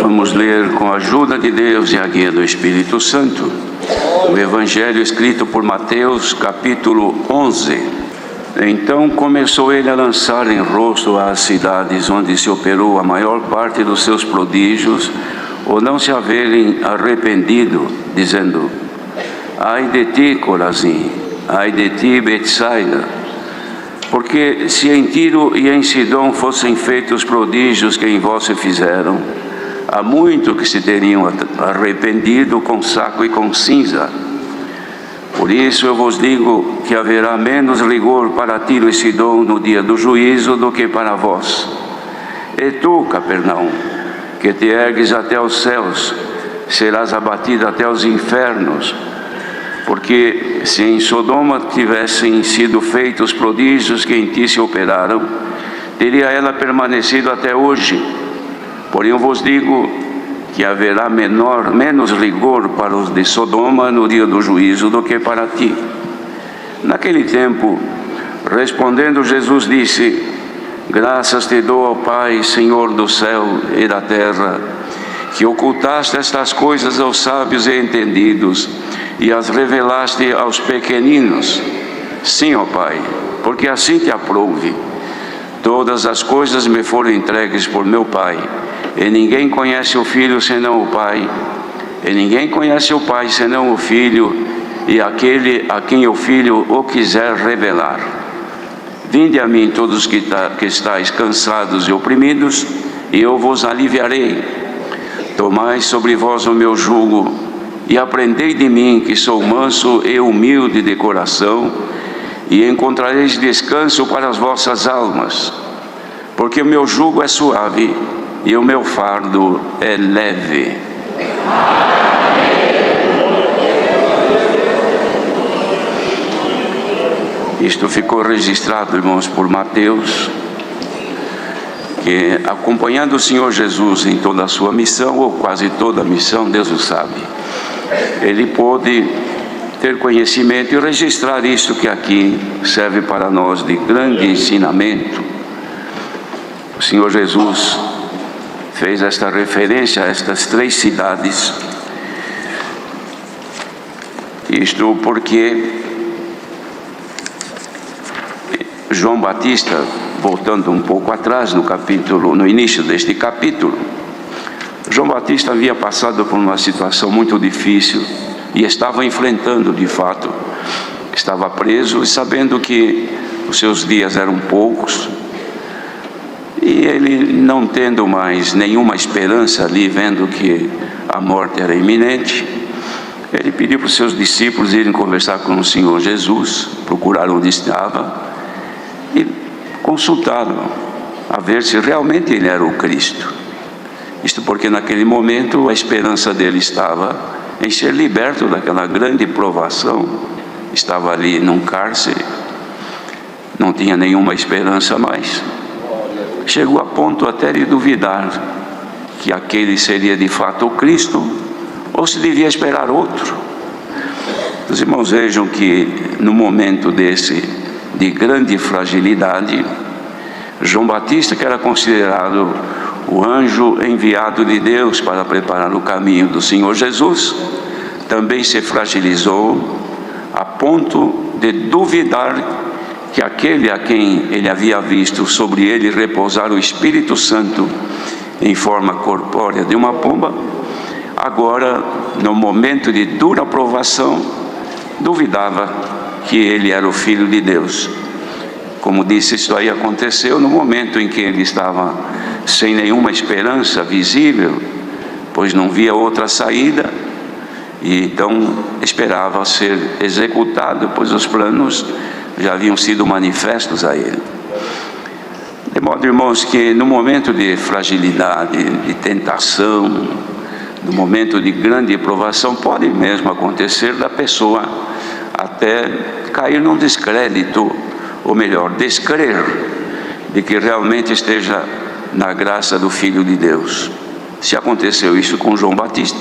Vamos ler com a ajuda de Deus e a guia do Espírito Santo o Evangelho escrito por Mateus, capítulo 11. Então começou ele a lançar em rosto às cidades onde se operou a maior parte dos seus prodígios, ou não se haverem arrependido, dizendo: ai de ti, Corazim, ai de ti, Betsaida, porque se em Tiro e em Sidom fossem feitos prodígios que em vós se fizeram, há muito que se teriam arrependido com saco e com cinza. Por isso eu vos digo que haverá menos rigor para Tiro e Sidom no dia do juízo do que para vós. E tu, Capernaum, que te ergues até os céus, serás abatida até os infernos. Porque se em Sodoma tivessem sido feitos prodígios que em ti se operaram, teria ela permanecido até hoje. Porém eu vos digo que haverá menos rigor para os de Sodoma no dia do juízo do que para ti. Naquele tempo, respondendo Jesus disse: graças te dou ao Pai, Senhor do céu e da terra, que ocultaste estas coisas aos sábios e entendidos e as revelaste aos pequeninos. Sim, ó Pai, porque assim te aprouve. Todas as coisas me foram entregues por meu Pai, e ninguém conhece o Filho senão o Pai, e ninguém conhece o Pai senão o Filho, e aquele a quem o Filho o quiser revelar. Vinde a mim todos que estáis cansados e oprimidos, e eu vos aliviarei. Tomai sobre vós o meu jugo, e aprendei de mim, que sou manso e humilde de coração, e encontrareis descanso para as vossas almas, porque o meu jugo é suave e o meu fardo é leve. Isto ficou registrado, irmãos, por Mateus, que acompanhando o Senhor Jesus em toda a sua missão, ou quase toda a missão, Deus o sabe, ele pôde ter conhecimento e registrar isto que aqui serve para nós de grande ensinamento. O Senhor Jesus fez esta referência a estas 3 cidades, isto porque João Batista, voltando um pouco atrás no início deste capítulo, João Batista havia passado por uma situação muito difícil e estava enfrentando, de fato, estava preso e sabendo que os seus dias eram poucos, e ele, não tendo mais nenhuma esperança ali, vendo que a morte era iminente, ele pediu para os seus discípulos irem conversar com o Senhor Jesus, procurar onde estava e consultá-lo, a ver se realmente ele era o Cristo. Isto porque naquele momento a esperança dele estava em ser liberto daquela grande provação. Estava ali num cárcere, não tinha nenhuma esperança mais. Chegou a ponto até de duvidar que aquele seria de fato o Cristo, ou se devia esperar outro. Os irmãos vejam que no momento desse de grande fragilidade, João Batista, que era considerado o anjo enviado de Deus para preparar o caminho do Senhor Jesus, também se fragilizou a ponto de duvidar que aquele a quem ele havia visto sobre ele repousar o Espírito Santo em forma corpórea de uma pomba, agora, no momento de dura provação, duvidava que ele era o Filho de Deus. Como disse, isso aí aconteceu no momento em que ele estava sem nenhuma esperança visível, pois não via outra saída, e então esperava ser executado, pois os planos já haviam sido manifestos a ele. De modo, irmãos, que no momento de fragilidade, de tentação, no momento de grande provação, pode mesmo acontecer da pessoa até cair num descrédito, ou melhor, descrer de que realmente esteja na graça do Filho de Deus. Se aconteceu isso com João Batista,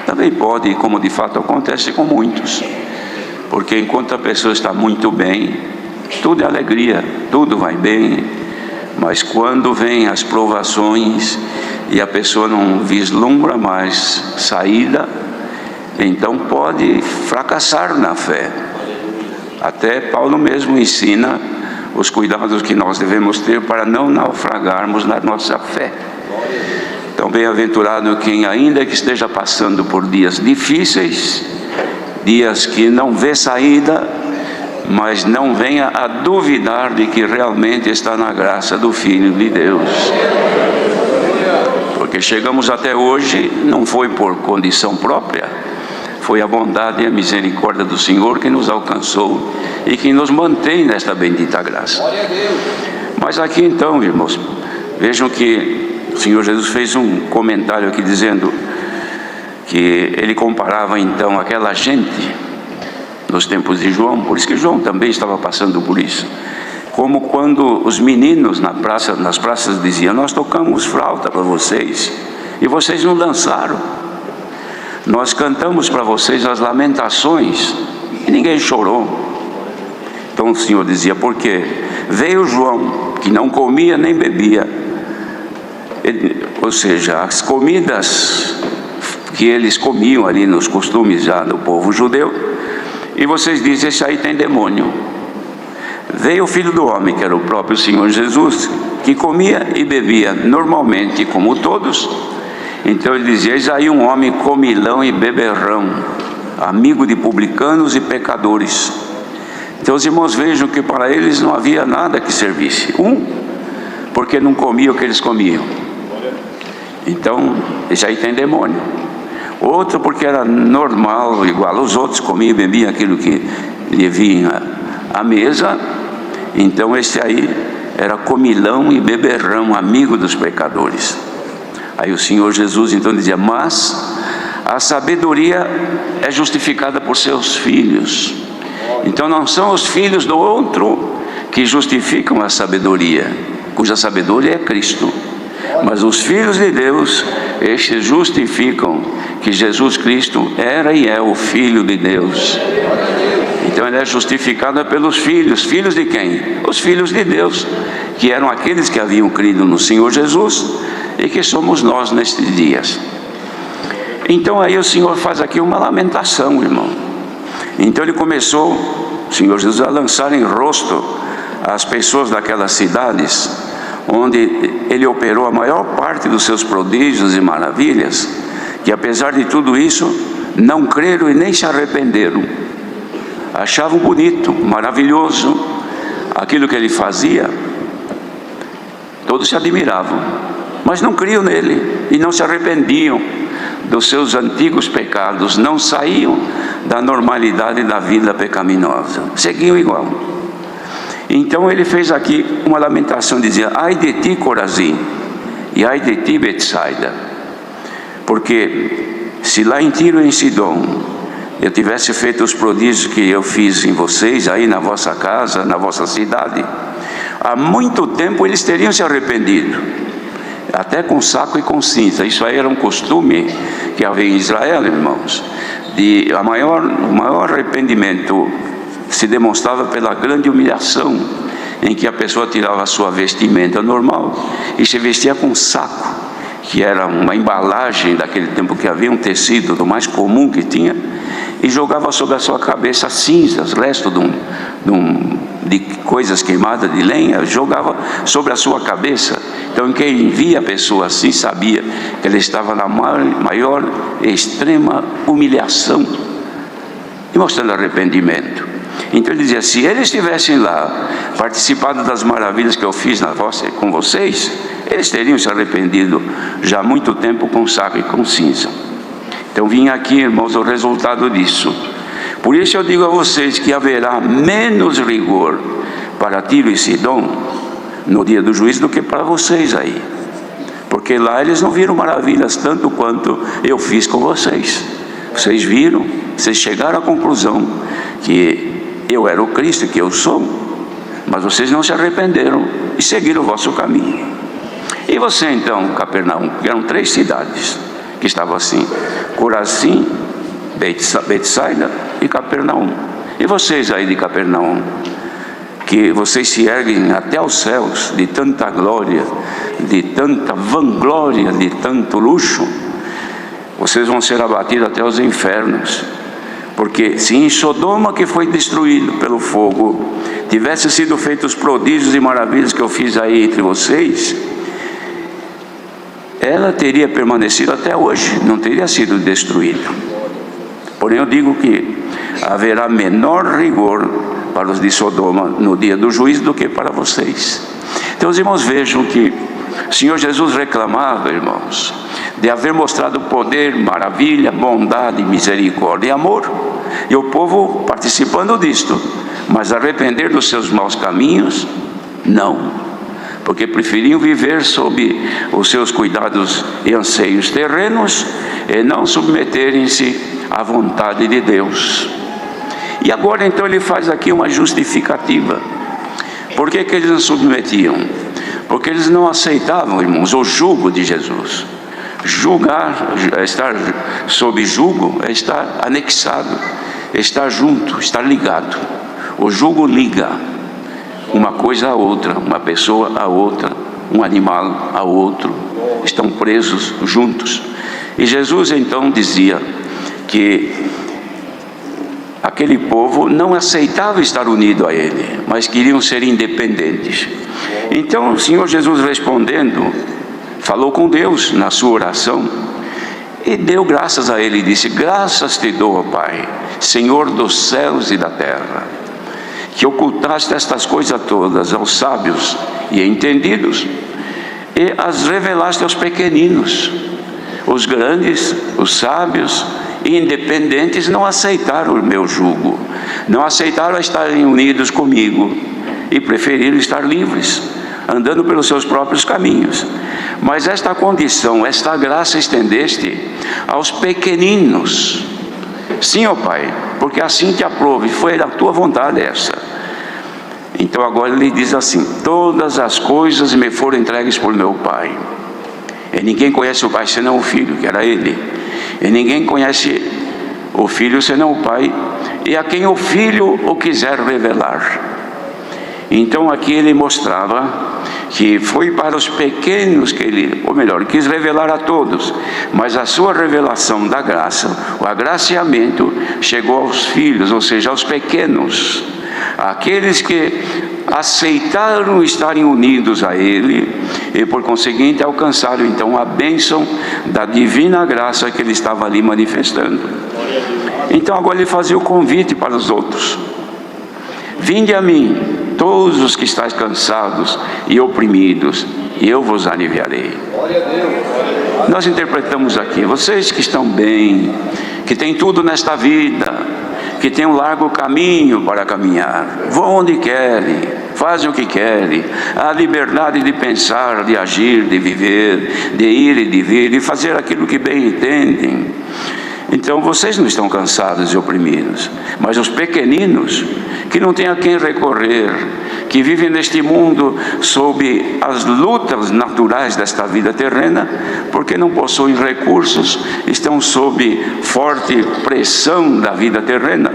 também pode, como de fato acontece com muitos, porque enquanto a pessoa está muito bem, tudo é alegria, tudo vai bem, mas quando vêm as provações e a pessoa não vislumbra mais saída, então pode fracassar na fé. Até Paulo mesmo ensina os cuidados que nós devemos ter para não naufragarmos na nossa fé. Então, bem-aventurado quem ainda que esteja passando por dias difíceis, dias que não vê saída, mas não venha a duvidar de que realmente está na graça do Filho de Deus. Porque chegamos até hoje, não foi por condição própria, foi a bondade e a misericórdia do Senhor que nos alcançou e que nos mantém nesta bendita graça. Mas aqui então, irmãos, vejam que o Senhor Jesus fez um comentário aqui dizendo que ele comparava então aquela gente nos tempos de João, por isso que João também estava passando por isso, como quando os meninos nas praças diziam: nós tocamos flauta para vocês e vocês não dançaram, nós cantamos para vocês as lamentações e ninguém chorou. Então o Senhor dizia: porque veio João, que não comia nem bebia, ou seja, as comidas que eles comiam ali nos costumes já do povo judeu, e vocês dizem: esse aí tem demônio. Veio o Filho do Homem, que era o próprio Senhor Jesus, que comia e bebia normalmente como todos. Então ele dizia: eis aí um homem comilão e beberrão, amigo de publicanos e pecadores. Então os irmãos vejam que para eles não havia nada que servisse. Porque não comia o que eles comiam, então esse aí tem demônio. Outro porque era normal, igual aos outros, comia e bebia aquilo que lhe vinha à mesa. Então esse aí era comilão e beberrão, amigo dos pecadores. Aí o Senhor Jesus então dizia: mas a sabedoria é justificada por seus filhos. Então não são os filhos do outro que justificam a sabedoria, cuja sabedoria é Cristo, mas os filhos de Deus, estes justificam que Jesus Cristo era e é o Filho de Deus. Então ele é justificado pelos filhos. Filhos de quem? Os filhos de Deus, que eram aqueles que haviam crido no Senhor Jesus e que somos nós nestes dias. Então aí o Senhor faz aqui uma lamentação, irmão. Então ele começou, o Senhor Jesus, a lançar em rosto as pessoas daquelas cidades onde ele operou a maior parte dos seus prodígios e maravilhas, que apesar de tudo isso não creram e nem se arrependeram. Achavam bonito, maravilhoso aquilo que ele fazia, todos se admiravam, mas não criam nele e não se arrependiam dos seus antigos pecados, não saíam da normalidade da vida pecaminosa, seguiam igual. Então ele fez aqui uma lamentação, dizia: ai de ti, Corazim, e ai de ti, Betsaida, porque se lá em Tiro e em Sidom eu tivesse feito os prodígios que eu fiz em vocês, aí na vossa casa, na vossa cidade, há muito tempo eles teriam se arrependido, até com saco e com cinza. Isso aí era um costume que havia em Israel, irmãos. O maior arrependimento se demonstrava pela grande humilhação, em que a pessoa tirava a sua vestimenta normal e se vestia com saco, que era uma embalagem daquele tempo, que havia um tecido do mais comum que tinha, e jogava sobre a sua cabeça cinzas, resto de coisas queimadas de lenha, jogava sobre a sua cabeça. Então quem via a pessoa assim sabia que ela estava na maior extrema humilhação e mostrando arrependimento. Então ele dizia: se eles estivessem lá participado das maravilhas que eu fiz com vocês, eles teriam se arrependido já há muito tempo com saco e com cinza. Então vinha aqui, irmãos, o resultado disso. Por isso eu digo a vocês que haverá menos rigor para Tiro e Sidom no dia do juízo do que para vocês aí, porque lá eles não viram maravilhas tanto quanto eu fiz com vocês. Vocês viram, vocês chegaram à conclusão que eu era o Cristo, que eu sou, mas vocês não se arrependeram e seguiram o vosso caminho. E você então, Capernaum, eram 3 cidades que estavam assim: Corazim, Betsaida e Capernaum. E vocês aí de Capernaum, que vocês se erguem até aos céus de tanta glória, de tanta vanglória, de tanto luxo, vocês vão ser abatidos até os infernos. Porque se em Sodoma, que foi destruído pelo fogo, tivessem sido feitos prodígios e maravilhas que eu fiz aí entre vocês, ela teria permanecido até hoje, não teria sido destruída. Porém eu digo que haverá menor rigor para os de Sodoma no dia do juízo do que para vocês. Então os irmãos vejam que o Senhor Jesus reclamava, irmãos, de haver mostrado poder, maravilha, bondade, misericórdia e amor, e o povo participando disto, mas arrepender dos seus maus caminhos, não, porque preferiam viver sob os seus cuidados e anseios terrenos e não submeterem-se à vontade de Deus. E agora então ele faz aqui uma justificativa. Por que eles não submetiam? Porque eles não aceitavam, irmãos, o jugo de Jesus. Julgar, estar sob jugo, é estar anexado, estar junto, estar ligado. O jugo liga uma coisa a outra, uma pessoa a outra, um animal a outro, estão presos juntos. E Jesus então dizia que aquele povo não aceitava estar unido a ele, mas queriam ser independentes. Então o Senhor Jesus, respondendo, falou com Deus na sua oração e deu graças a ele e disse: graças te dou, ó Pai, Senhor dos céus e da terra, que ocultaste estas coisas todas aos sábios e entendidos e as revelaste aos pequeninos. Os grandes, os sábios e independentes não aceitaram o meu jugo, não aceitaram estarem unidos comigo e preferiram estar livres, andando pelos seus próprios caminhos. Mas esta condição, esta graça estendeste aos pequeninos. Sim, ó Pai, porque assim te aprove, foi a tua vontade essa. Então agora ele diz assim: todas as coisas me foram entregues por meu Pai, e ninguém conhece o Pai senão o Filho, que era ele, e ninguém conhece o Filho senão o Pai, e a quem o Filho o quiser revelar. Então aqui ele mostrava que foi para os pequenos que ele, ou melhor, quis revelar a todos, mas a sua revelação da graça, o agraciamento, chegou aos filhos, ou seja, aos pequenos, aqueles que aceitaram estarem unidos a ele e por conseguinte alcançaram então a bênção da divina graça que ele estava ali manifestando. Então agora ele fazia o convite para os outros: vinde a mim, todos os que estáis cansados e oprimidos, e eu vos aliviarei. Nós interpretamos aqui: vocês que estão bem, que têm tudo nesta vida, que têm um largo caminho para caminhar, vão onde querem, fazem o que querem, a liberdade de pensar, de agir, de viver, de ir e de vir, de fazer aquilo que bem entendem. Então vocês não estão cansados e oprimidos, mas os pequeninos, que não têm a quem recorrer, que vivem neste mundo sob as lutas naturais desta vida terrena, porque não possuem recursos, estão sob forte pressão da vida terrena.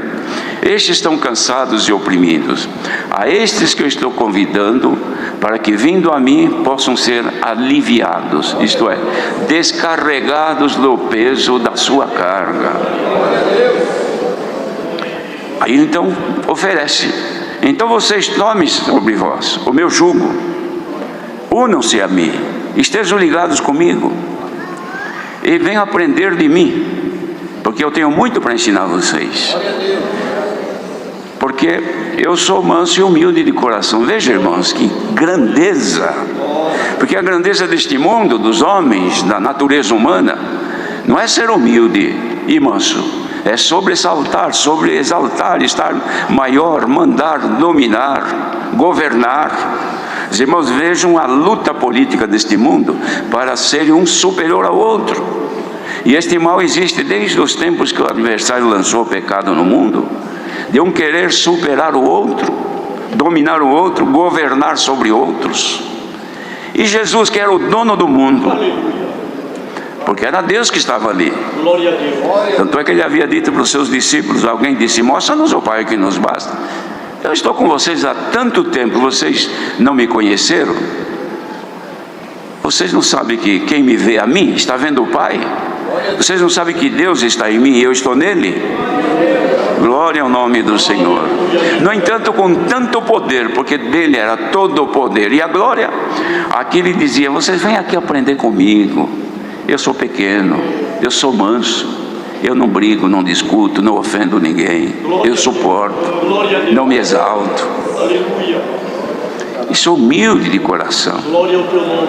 Estes estão cansados e oprimidos. A estes que eu estou convidando, para que vindo a mim possam ser aliviados, isto é, descarregados do peso da sua carga. Aí então oferece: então vocês tomem sobre vós o meu jugo, unam-se a mim, estejam ligados comigo e venham aprender de mim, porque eu tenho muito para ensinar vocês. Porque eu sou manso e humilde de coração. Veja, irmãos, que grandeza! Porque a grandeza deste mundo, dos homens, da natureza humana, não é ser humilde e manso, é sobressaltar, sobreexaltar, estar maior, mandar, dominar, governar. Os irmãos, vejam a luta política deste mundo para ser um superior ao outro. E este mal existe desde os tempos que o adversário lançou o pecado no mundo, de um querer superar o outro, dominar o outro, governar sobre outros. E Jesus, que era o dono do mundo, porque era Deus que estava ali. Tanto é que ele havia dito para os seus discípulos, alguém disse: mostra-nos o Pai que nos basta. Eu estou com vocês há tanto tempo, vocês não me conheceram? Vocês não sabem que quem me vê a mim está vendo o Pai? Vocês não sabem que Deus está em mim e eu estou nele? Glória ao nome do Senhor. No entanto, com tanto poder, porque dele era todo o poder e a glória, aqui ele dizia: vocês vêm aqui aprender comigo. Eu sou pequeno, eu sou manso, eu não brigo, não discuto, não ofendo ninguém, eu suporto, não me exalto, e sou humilde de coração.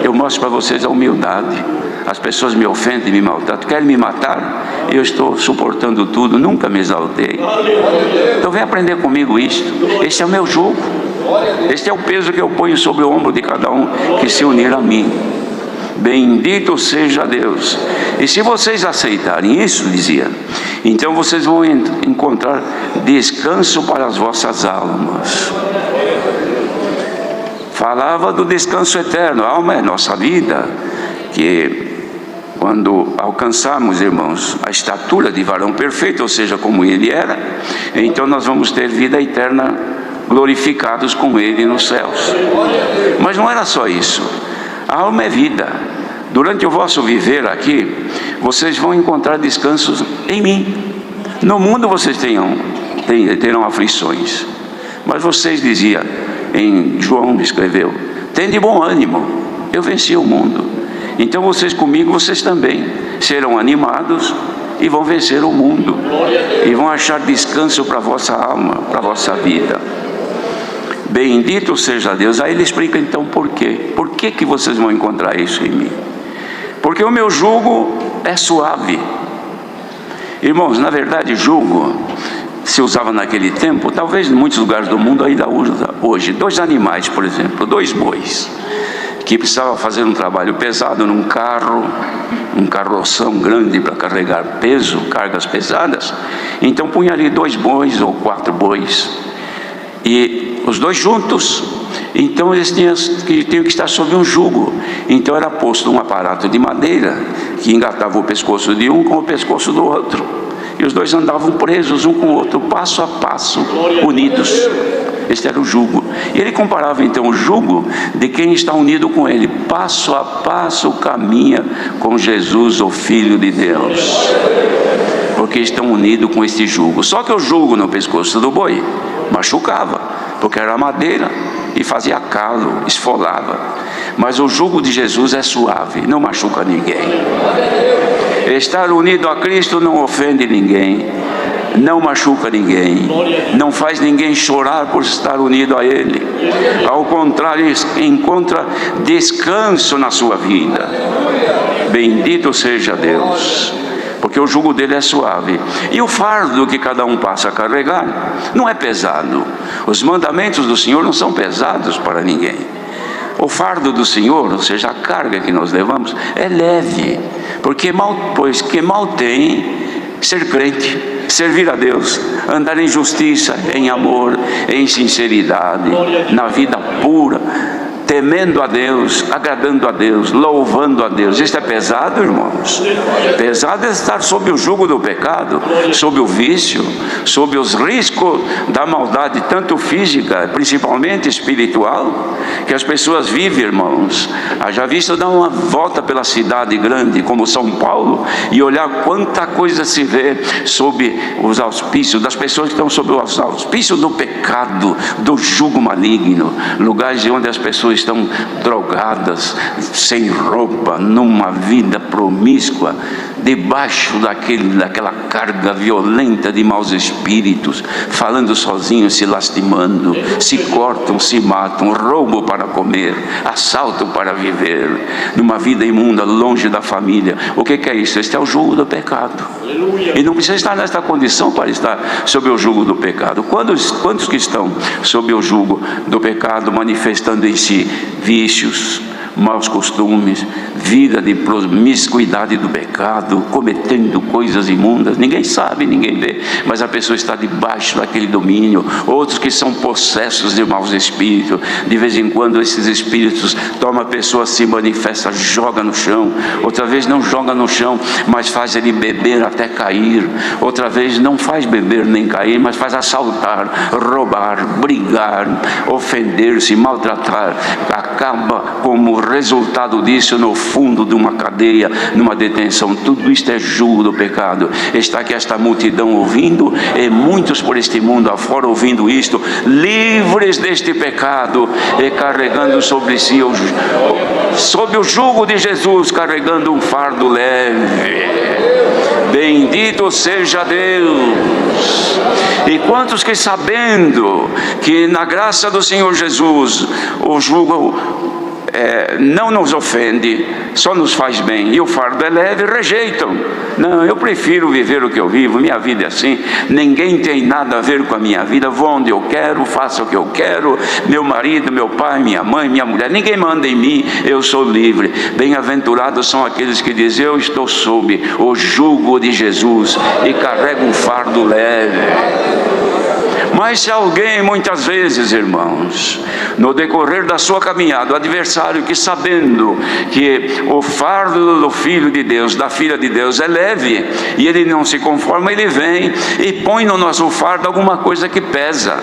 Eu mostro para vocês a humildade. As pessoas me ofendem, me maltratam, querem me matar, eu estou suportando tudo, nunca me exaltei. Então vem aprender comigo isto. Este é o meu jugo, este é o peso que eu ponho sobre o ombro de cada um que se unir a mim. Bendito seja Deus. E se vocês aceitarem isso, dizia, então vocês vão encontrar descanso para as vossas almas. Falava do descanso eterno. A alma é nossa vida, que quando alcançarmos, irmãos, a estatura de varão perfeito, ou seja, como ele era, então nós vamos ter vida eterna, glorificados com ele nos céus. Mas não era só isso. A alma é vida. Durante o vosso viver aqui, vocês vão encontrar descansos em mim. No mundo vocês terão aflições, mas vocês, dizia em João, escreveu: tende bom ânimo, eu venci o mundo. Então vocês comigo, vocês também serão animados e vão vencer o mundo, e vão achar descanso para a vossa alma, para a vossa vida. Bendito seja Deus. Aí ele explica então por quê. Por que vocês vão encontrar isso em mim? Porque o meu jugo é suave. Irmãos, na verdade, jugo se usava naquele tempo, talvez em muitos lugares do mundo ainda usa hoje. 2 animais, por exemplo, 2 bois, que precisava fazer um trabalho pesado num carro, um carroção grande para carregar peso, cargas pesadas. Então punha ali 2 bois ou 4 bois, e os 2 juntos. Então eles tinham que estar sob um jugo. Então era posto um aparato de madeira que engatava o pescoço de um com o pescoço do outro, e os 2 andavam presos um com o outro, passo a passo, unidos. Este era o jugo. E ele comparava então o jugo de quem está unido com ele, passo a passo caminha com Jesus, o Filho de Deus, porque estão unidos com este jugo. Só que o jugo no pescoço do boi machucava, porque era madeira e fazia calo, esfolava. Mas o jugo de Jesus é suave, não machuca ninguém. Estar unido a Cristo não ofende ninguém, não machuca ninguém, não faz ninguém chorar por estar unido a Ele. Ao contrário, encontra descanso na sua vida. Bendito seja Deus, porque o jugo dele é suave, e o fardo que cada um passa a carregar não é pesado. Os mandamentos do Senhor não são pesados para ninguém. O fardo do Senhor, ou seja, a carga que nós levamos, é leve, pois que mal tem ser crente, servir a Deus, andar em justiça, em amor, em sinceridade, na vida pura, temendo a Deus, agradando a Deus, louvando a Deus. Isso é pesado, irmãos. Pesado é estar sob o jugo do pecado, sob o vício, sob os riscos da maldade, tanto física, principalmente espiritual, que as pessoas vivem, irmãos. Já visto dar uma volta pela cidade grande como São Paulo e olhar quanta coisa se vê sob os auspícios das pessoas que estão sob os auspícios do pecado, do jugo maligno, lugares onde as pessoas estão drogadas, sem roupa, numa vida promíscua, debaixo daquela carga violenta de maus espíritos, falando sozinhos, se lastimando, se cortam, se matam, roubam para comer, assaltam para viver, numa vida imunda, longe da família. O que é isso? Este é o jugo do pecado. E não precisa estar nesta condição para estar sob o jugo do pecado. Quantos que estão sob o jugo do pecado, manifestando em si vícios, maus costumes, vida de promiscuidade do pecado, cometendo coisas imundas. Ninguém sabe, ninguém vê, mas a pessoa está debaixo daquele domínio. Outros que são possessos de maus espíritos, de vez em quando esses espíritos tomam a pessoa, se manifesta, joga no chão. Outra vez não joga no chão, mas faz ele beber até cair. Outra vez não faz beber nem cair, mas faz assaltar, roubar, brigar, ofender-se, maltratar. Acaba como resultado disso no fundo de uma cadeia, numa detenção. Tudo isto é jugo do pecado. Está aqui esta multidão ouvindo, e muitos por este mundo afora ouvindo isto, livres deste pecado e carregando sobre si sob o jugo de Jesus, carregando um fardo leve. Bendito seja Deus. E quantos que, sabendo que na graça do Senhor Jesus o jugo não nos ofende, só nos faz bem, e o fardo é leve, rejeitam. Não, eu prefiro viver o que eu vivo, minha vida é assim, ninguém tem nada a ver com a minha vida, vou onde eu quero, faço o que eu quero, meu marido, meu pai, minha mãe, minha mulher, ninguém manda em mim, eu sou livre. Bem-aventurados são aqueles que dizem: eu estou sob o jugo de Jesus e carrego um fardo leve. Mas se alguém, muitas vezes, irmãos, no decorrer da sua caminhada, o adversário que, sabendo que o fardo do Filho de Deus, da Filha de Deus é leve, e ele não se conforma, ele vem e põe no nosso fardo alguma coisa que pesa.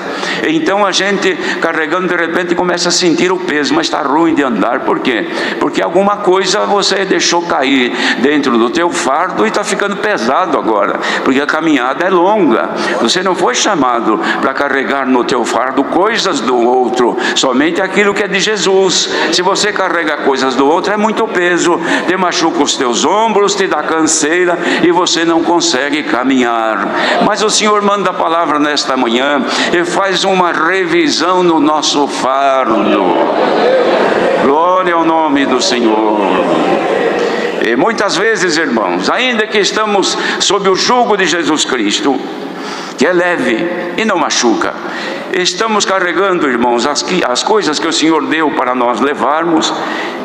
Então a gente, carregando, de repente começa a sentir o peso, mas está ruim de andar. Por quê? Porque alguma coisa você deixou cair dentro do teu fardo e está ficando pesado agora, porque a caminhada é longa. Você não foi chamado para carregar no teu fardo coisas do outro, somente aquilo que é de Jesus. Se você carrega coisas do outro, é muito peso, te machuca os teus ombros, te dá canseira e você não consegue caminhar. Mas o Senhor manda a palavra nesta manhã e faz uma revisão no nosso fardo. Glória ao nome do Senhor. E muitas vezes, irmãos, ainda que estamos sob o jugo de Jesus Cristo, que é leve e não machuca, estamos carregando, irmãos, as coisas que o Senhor deu para nós levarmos,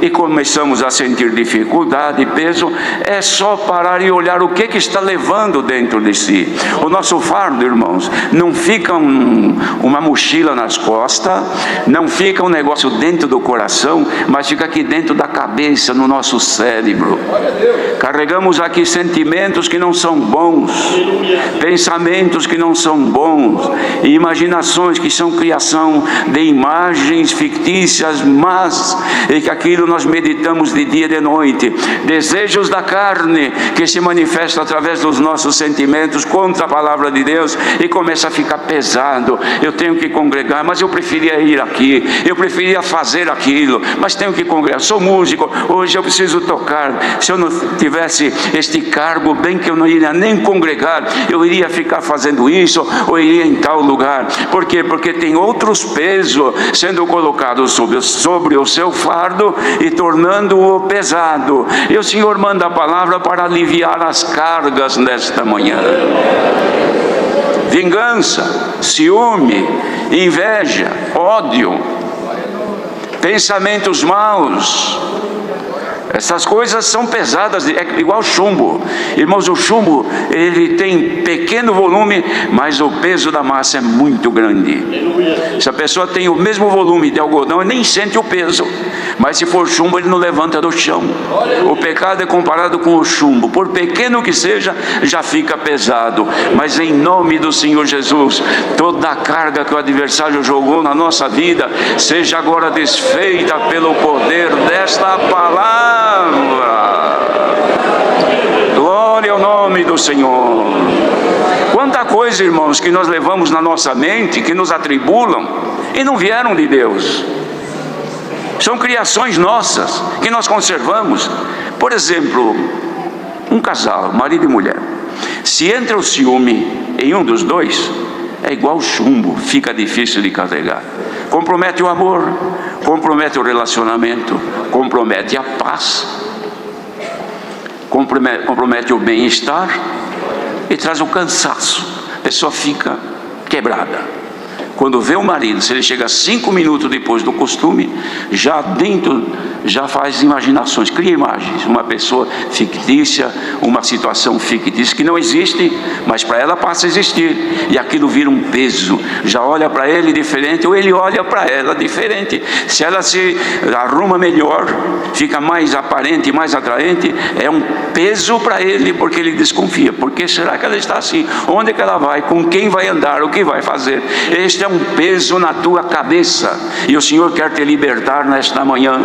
e começamos a sentir dificuldade e peso. É só parar e olhar o que está levando dentro de si. O nosso fardo, irmãos, não fica uma mochila nas costas, não fica um negócio dentro do coração, mas fica aqui dentro da cabeça, no nosso cérebro. Carregamos aqui sentimentos que não são bons, pensamentos que não são bons, e imaginações que são criação de imagens fictícias, mas e que aquilo nós meditamos de dia e de noite, desejos da carne que se manifestam através dos nossos sentimentos contra a palavra de Deus, e começa a ficar pesado. Eu tenho que congregar, mas eu preferia ir aqui, eu preferia fazer aquilo, mas tenho que congregar. Sou músico, hoje eu preciso tocar. Se eu não tivesse este cargo, bem que eu não iria nem congregar, eu iria ficar fazendo isso, ou iria em tal lugar. Por quê? Porque tem outros pesos sendo colocados sobre o seu fardo e tornando-o pesado. E o Senhor manda a palavra para aliviar as cargas nesta manhã. Vingança, ciúme, inveja, ódio, pensamentos maus, essas coisas são pesadas, é igual chumbo. Irmãos, o chumbo, ele tem pequeno volume, mas o peso da massa é muito grande. Se a pessoa tem o mesmo volume de algodão, ele nem sente o peso, mas se for chumbo, ele não levanta do chão. O pecado é comparado com o chumbo, por pequeno que seja, já fica pesado. Mas em nome do Senhor Jesus, toda a carga que o adversário jogou na nossa vida, seja agora desfeita pelo poder desta palavra. Glória ao nome do Senhor. Quanta coisa, irmãos, que nós levamos na nossa mente, que nos atribulam e não vieram de Deus, são criações nossas que nós conservamos. Por exemplo, um casal, marido e mulher, se entra o ciúme em um dos dois, é igual chumbo, fica difícil de carregar. Compromete o amor, compromete o relacionamento, compromete a paz, compromete o bem-estar e traz o cansaço. A pessoa fica quebrada. quando vê o marido, se ele chega 5 minutos depois do costume, já dentro, já faz imaginações, cria imagens, uma pessoa fictícia, uma situação fictícia que não existe, mas para ela passa a existir, e aquilo vira um peso, já olha para ele diferente, ou ele olha para ela diferente. Se ela se arruma melhor, fica mais aparente, mais atraente, é um peso para ele, porque ele desconfia. Por que será que ela está assim? Onde que ela vai? Com quem vai andar? O que vai fazer? Este é um peso na tua cabeça, e o Senhor quer te libertar nesta manhã.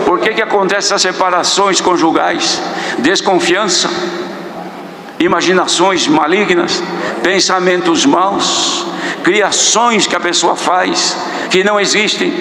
Por que acontecem as separações conjugais? Desconfiança, imaginações malignas, pensamentos maus, criações que a pessoa faz que não existem.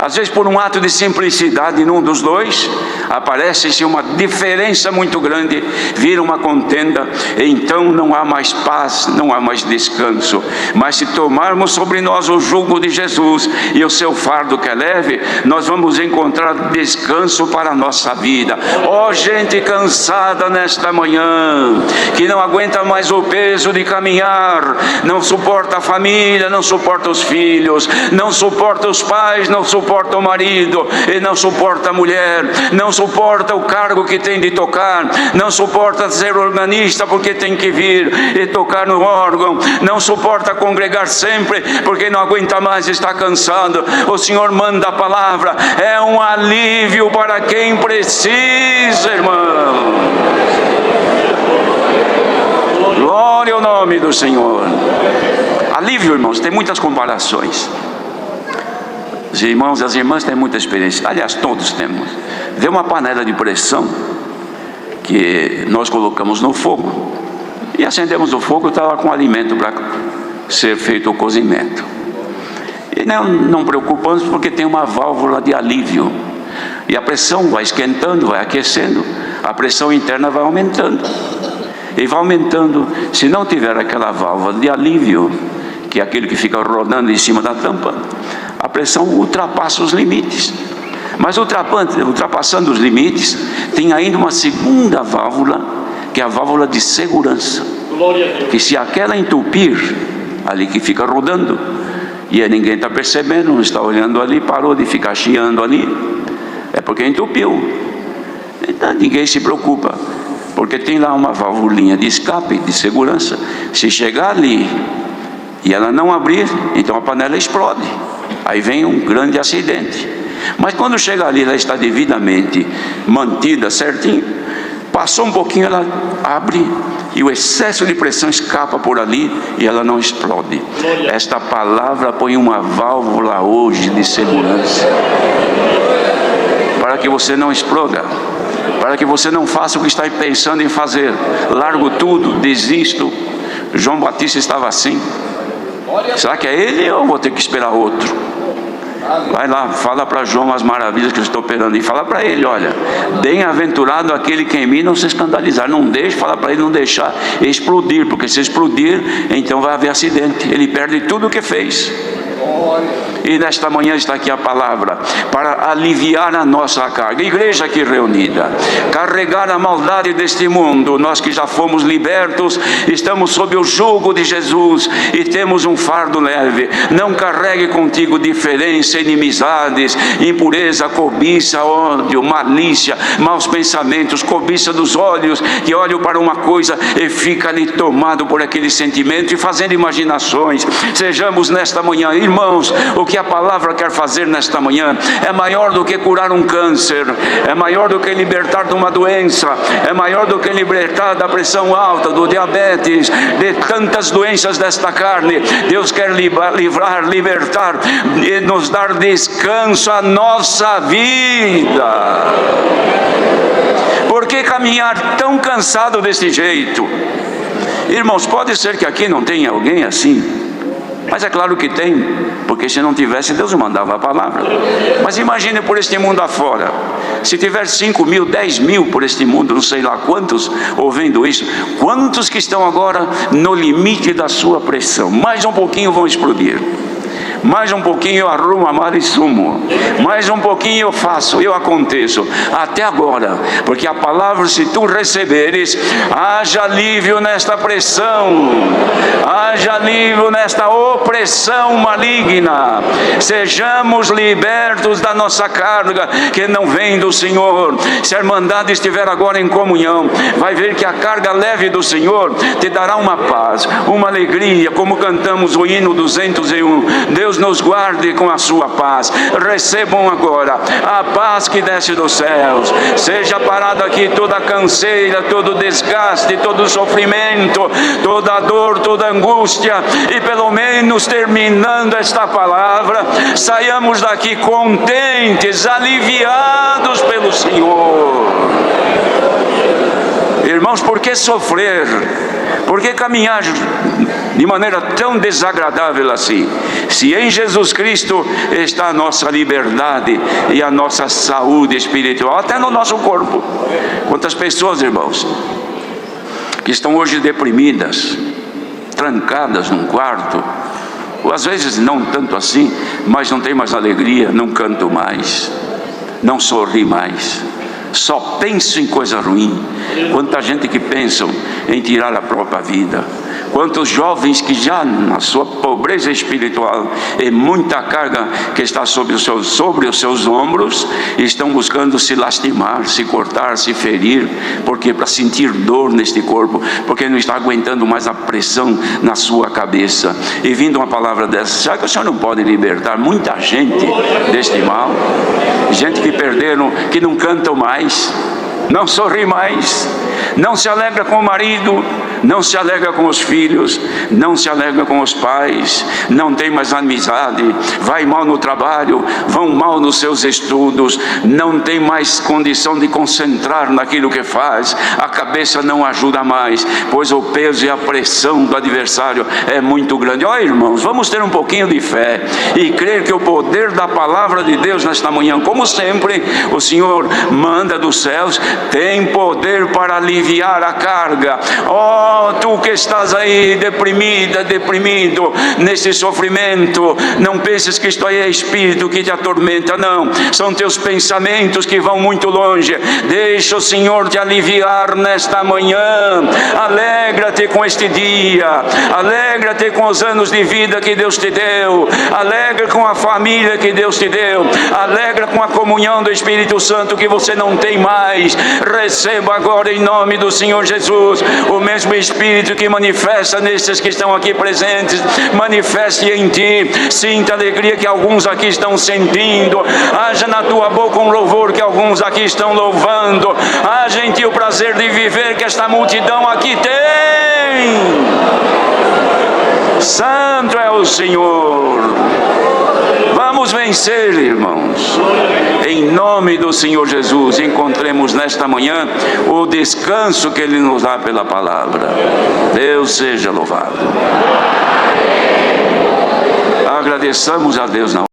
Às vezes, por um ato de simplicidade num dos dois, aparece-se uma diferença muito grande, vira uma contenda, e então não há mais paz, não há mais descanso. Mas se tomarmos sobre nós o jugo de Jesus e o seu fardo que é leve, nós vamos encontrar descanso para a nossa vida. Ó gente cansada nesta manhã, que não aguenta mais o peso de caminhar, não suporta a família, não suporta os filhos, não suporta os pais, não suporta o marido, e não suporta a mulher, não suporta o cargo que tem de tocar, não suporta ser organista porque tem que vir e tocar no órgão, não suporta congregar sempre porque não aguenta mais, está cansado. O Senhor manda a palavra, é um alívio para quem precisa, irmão. Glória ao nome do Senhor. Alívio, irmãos, tem muitas comparações. Os irmãos e as irmãs têm muita experiência, aliás, todos temos. Vê uma panela de pressão que nós colocamos no fogo e acendemos o fogo, está lá com alimento para ser feito o cozimento. E não preocupamos, porque tem uma válvula de alívio, e a pressão vai esquentando, vai aquecendo, a pressão interna vai aumentando, e vai aumentando. Se não tiver aquela válvula de alívio, que é aquele que fica rodando em cima da tampa, a pressão ultrapassa os limites. Mas ultrapassando os limites, tem ainda uma segunda válvula, que é a válvula de segurança, que se aquela entupir, ali que fica rodando, e ninguém está percebendo, não está olhando ali, parou de ficar chiando ali, é porque entupiu. Então ninguém se preocupa, porque tem lá uma válvulinha de escape, de segurança. Se chegar ali e ela não abrir, então a panela explode, aí vem um grande acidente. Mas quando chega ali, ela está devidamente mantida certinho, passou um pouquinho, ela abre, e o excesso de pressão escapa por ali, e ela não explode. Esta palavra põe uma válvula hoje de segurança, para que você não exploda, para que você não faça o que está pensando em fazer. Largo tudo, desisto. João Batista estava assim. Será que é ele, ou vou ter que esperar outro? Vai lá, fala para João as maravilhas que eu estou operando, e fala para ele: olha, bem-aventurado aquele que em mim não se escandalizar. Não deixe, fala para ele não deixar explodir, porque se explodir, então vai haver acidente, ele perde tudo o que fez. E nesta manhã está aqui a palavra para aliviar a nossa carga. Igreja aqui reunida, carregar a maldade deste mundo. Nós que já fomos libertos, estamos sob o jugo de Jesus e temos um fardo leve. Não carregue contigo diferença, inimizades, impureza, cobiça, ódio, malícia, maus pensamentos, cobiça dos olhos, que olham para uma coisa e fica ali tomado por aquele sentimento e fazendo imaginações. Sejamos nesta manhã, irmãos, o que a palavra quer fazer nesta manhã é maior do que curar um câncer, é maior do que libertar de uma doença, é maior do que libertar da pressão alta, do diabetes, de tantas doenças desta carne. Deus quer livrar, libertar e nos dar descanso à nossa vida. Por que caminhar tão cansado desse jeito? Irmãos, pode ser que aqui não tenha alguém assim, mas é claro que tem, porque se não tivesse, Deus mandava a palavra. Mas imagine por este mundo afora, se tiver 5 mil, 10 mil por este mundo, não sei lá quantos, ouvindo isso, quantos que estão agora no limite da sua pressão? Mais um pouquinho vão explodir. mais um pouquinho eu arrumo a mala e sumo, mais um pouquinho eu faço, eu aconteço, até agora, porque a palavra, se tu receberes, haja alívio nesta pressão, haja alívio nesta opressão maligna, sejamos libertos da nossa carga, que não vem do Senhor. Se a irmandade estiver agora em comunhão, vai ver que a carga leve do Senhor te dará uma paz, uma alegria, como cantamos o hino 201, Deus nos guarde com a sua paz. Recebam agora a paz que desce dos céus, seja parada aqui toda a canseira, todo o desgaste, todo o sofrimento, toda a dor, toda a angústia, e pelo menos terminando esta palavra, saiamos daqui contentes, aliviados pelo Senhor. Irmãos, por que sofrer? Por que caminhar de maneira tão desagradável assim? Se em Jesus Cristo está a nossa liberdade e a nossa saúde espiritual, até no nosso corpo. Quantas pessoas, irmãos, que estão hoje deprimidas, trancadas num quarto, ou às vezes não tanto assim, mas não tem mais alegria, não canto mais, não sorri mais, só penso em coisa ruim. Quanta gente que pensa em tirar a própria vida, quantos jovens que já na sua pobreza espiritual e muita carga que está sobre os seus ombros, estão buscando se lastimar, se cortar, se ferir, porque para sentir dor neste corpo, porque não está aguentando mais a pressão na sua cabeça. E vindo uma palavra dessa, será que o Senhor não pode libertar muita gente deste mal? Gente que perderam, que não cantam mais, não sorri mais, não se alegra com o marido, não se alegra com os filhos, não se alegra com os pais, não tem mais amizade, vai mal no trabalho, vão mal nos seus estudos, não tem mais condição de concentrar naquilo que faz, a cabeça não ajuda mais, pois o peso e a pressão do adversário é muito grande. Ó irmãos, vamos ter um pouquinho de fé e crer que o poder da palavra de Deus nesta manhã, como sempre, o Senhor manda dos céus, tem poder para aliviar a carga. Ó, tu que estás aí deprimida, deprimido, nesse sofrimento, não penses que isto aí é espírito que te atormenta, não, são teus pensamentos que vão muito longe. Deixa o Senhor te aliviar nesta manhã. Alegra-te com este dia, alegra-te com os anos de vida que Deus te deu, alegra com a família que Deus te deu, alegra com a comunhão do Espírito Santo que você não tem mais. Receba agora em nome do Senhor Jesus o mesmo Espírito que manifesta nesses que estão aqui presentes, manifeste em ti. Sinta a alegria que alguns aqui estão sentindo, haja na tua boca um louvor que alguns aqui estão louvando, haja em ti o prazer de viver que esta multidão aqui tem. Santo é o Senhor. Vamos vencer, irmãos, em nome do Senhor Jesus. Encontremos nesta manhã o descanso que Ele nos dá pela palavra. Deus seja louvado. Agradeçamos a Deus na